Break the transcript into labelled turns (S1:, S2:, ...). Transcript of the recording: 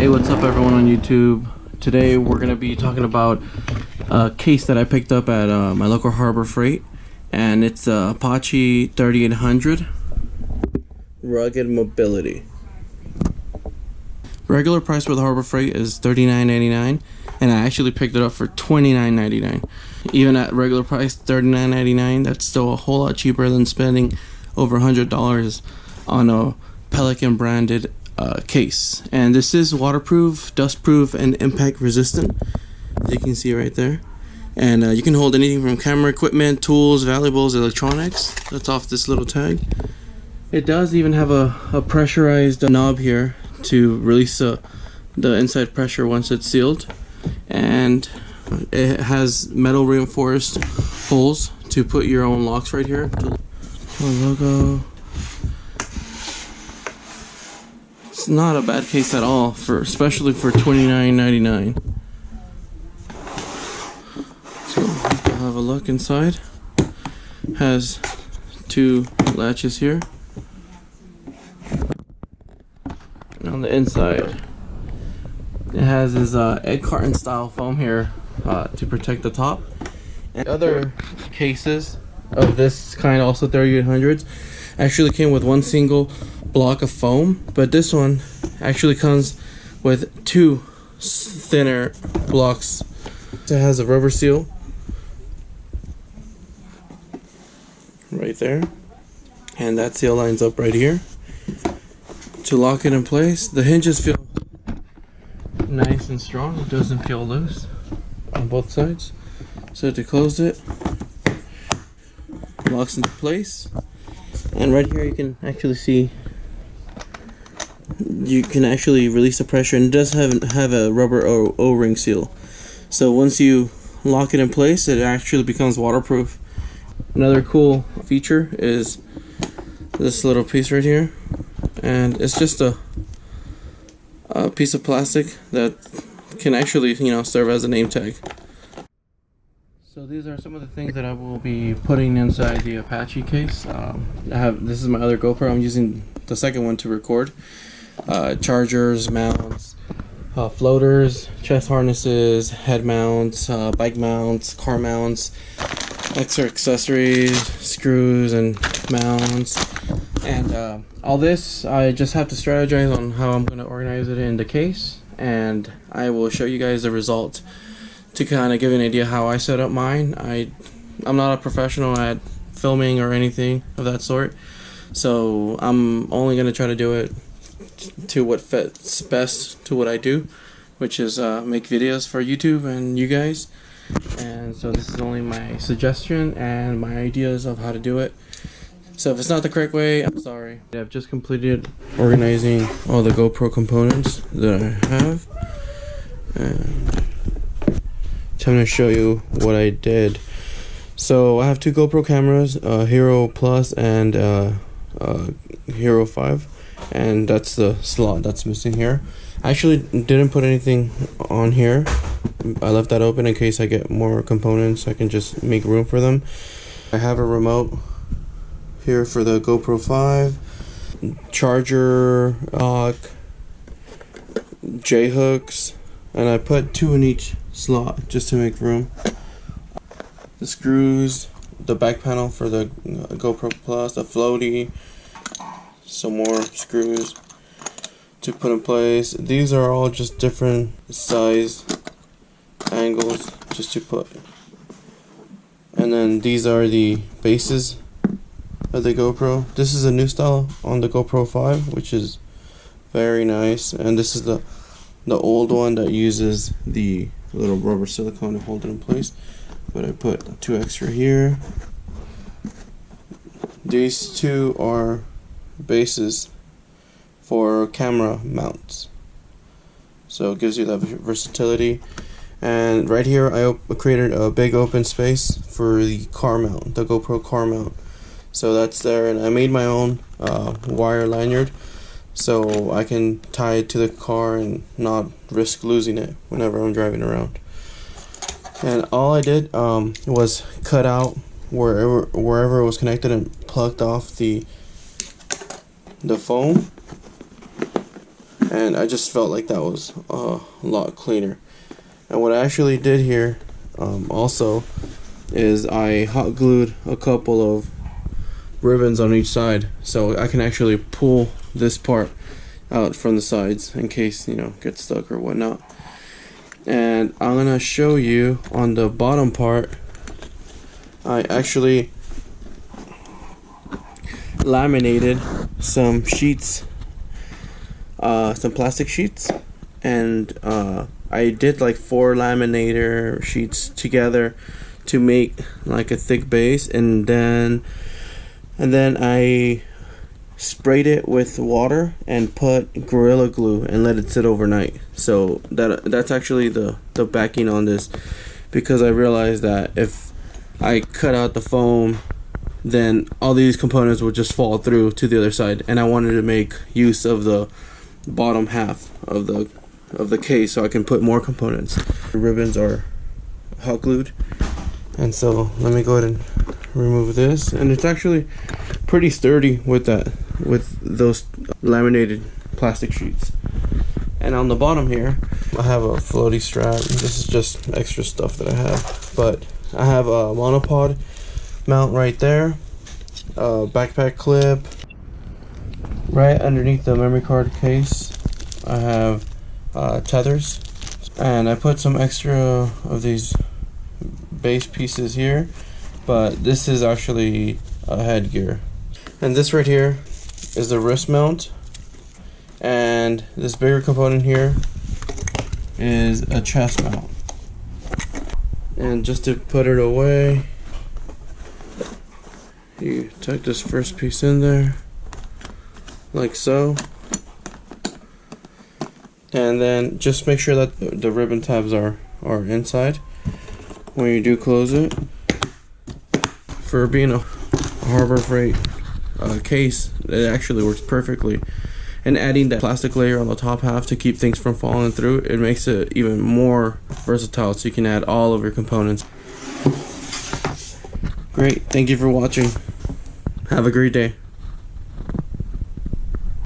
S1: Hey, what's up everyone on YouTube? Today we're going to be talking about a case that I picked up at my local Harbor Freight, and it's the Apache 3800 Rugged Mobility. Regular price for the Harbor Freight is $39.99, and I actually picked it up for $29.99. Even at regular price $39.99, that's still a whole lot cheaper than spending over $100 on a Pelican branded case. And this is waterproof, dustproof, and impact resistant, as you can see right there. And you can hold anything from camera equipment, tools, valuables, electronics. That's off this little tag. It does even have a pressurized knob here to release the inside pressure once it's sealed, and it has metal reinforced holes to put your own locks right here. Logo. It's not a bad case at all, especially for $29.99. So we'll have a look inside. Has two latches here. And on the inside, it has this egg carton style foam here to protect the top. And other cases of this kind, also 3800s, actually came with one single block of foam, but this one actually comes with two thinner blocks. It has a rubber seal right there, and that seal lines up right here to lock it in place. The hinges feel nice and strong. It doesn't feel loose on both sides. So to close it, locks into place. And right here you can actually see, you can actually release the pressure, and it does have a rubber O-ring seal. So once you lock it in place, it actually becomes waterproof. Another cool feature is this little piece right here, and it's just a piece of plastic that can actually, serve as a name tag. So these are some of the things that I will be putting inside the Apache case. This is my other GoPro. I'm using the second one to record. Chargers, mounts, floaters, chest harnesses, head mounts, bike mounts, car mounts, extra accessories, screws and mounts, and all this I just have to strategize on how I'm going to organize it in the case, and I will show you guys the result to kind of give an idea how I set up mine. I'm not a professional at filming or anything of that sort, so I'm only going to try to do it to what fits best to what I do, which is make videos for YouTube and you guys. And so this is only my suggestion and my ideas of how to do it. So if it's not the correct way, I'm sorry. I've just completed organizing all the GoPro components that I have, and I'm going to show you what I did. So I have two GoPro cameras, Hero Plus and Hero 5, and that's the slot that's missing here. I actually didn't put anything on here. I left that open in case I get more components. I can just make room for them. I have a remote here for the GoPro 5, charger, J-hooks, and I put two in each slot just to make room. The screws, the back panel for the GoPro Plus, the floaty, some more screws to put in place. These are all just different size angles just to put. And then these are the bases of the GoPro. This is a new style on the GoPro 5, which is very nice, and this is the old one that uses the little rubber silicone to hold it in place, but I put two extra here. These two are bases for camera mounts, so it gives you that versatility. And right here I created a big open space for the car mount, the GoPro car mount. So that's there, and I made my own wire lanyard so I can tie it to the car and not risk losing it whenever I'm driving around. And all I did was cut out wherever it was connected and plugged off the foam, and I just felt like that was a lot cleaner. And what I actually did here also is I hot glued a couple of ribbons on each side, so I can actually pull this part out from the sides in case, you know, gets stuck or whatnot. And I'm gonna show you on the bottom part, I actually laminated some sheets, some plastic sheets, and I did like 4 laminator sheets together to make like a thick base, and then I sprayed it with water and put Gorilla Glue and let it sit overnight. So that's actually the backing on this, because I realized that if I cut out the foam, then all these components would just fall through to the other side, and I wanted to make use of the bottom half of the case so I can put more components. The ribbons are hot glued, and so let me go ahead and remove this, and it's actually pretty sturdy with those laminated plastic sheets. And on the bottom here I have a floaty strap. This is just extra stuff that I have, but I have a monopod mount right there, a backpack clip. Right underneath the memory card case I have tethers, and I put some extra of these base pieces here, but this is actually a headgear. And this right here is the wrist mount, and this bigger component here is a chest mount. And just to put it away, you tuck this first piece in there like so, and then just make sure that the ribbon tabs are inside when you do close it. For being a Harbor Freight case, it actually works perfectly, and adding that plastic layer on the top half to keep things from falling through, it makes it even more versatile, so you can add all of your components. Great, thank you for watching. Have a great day.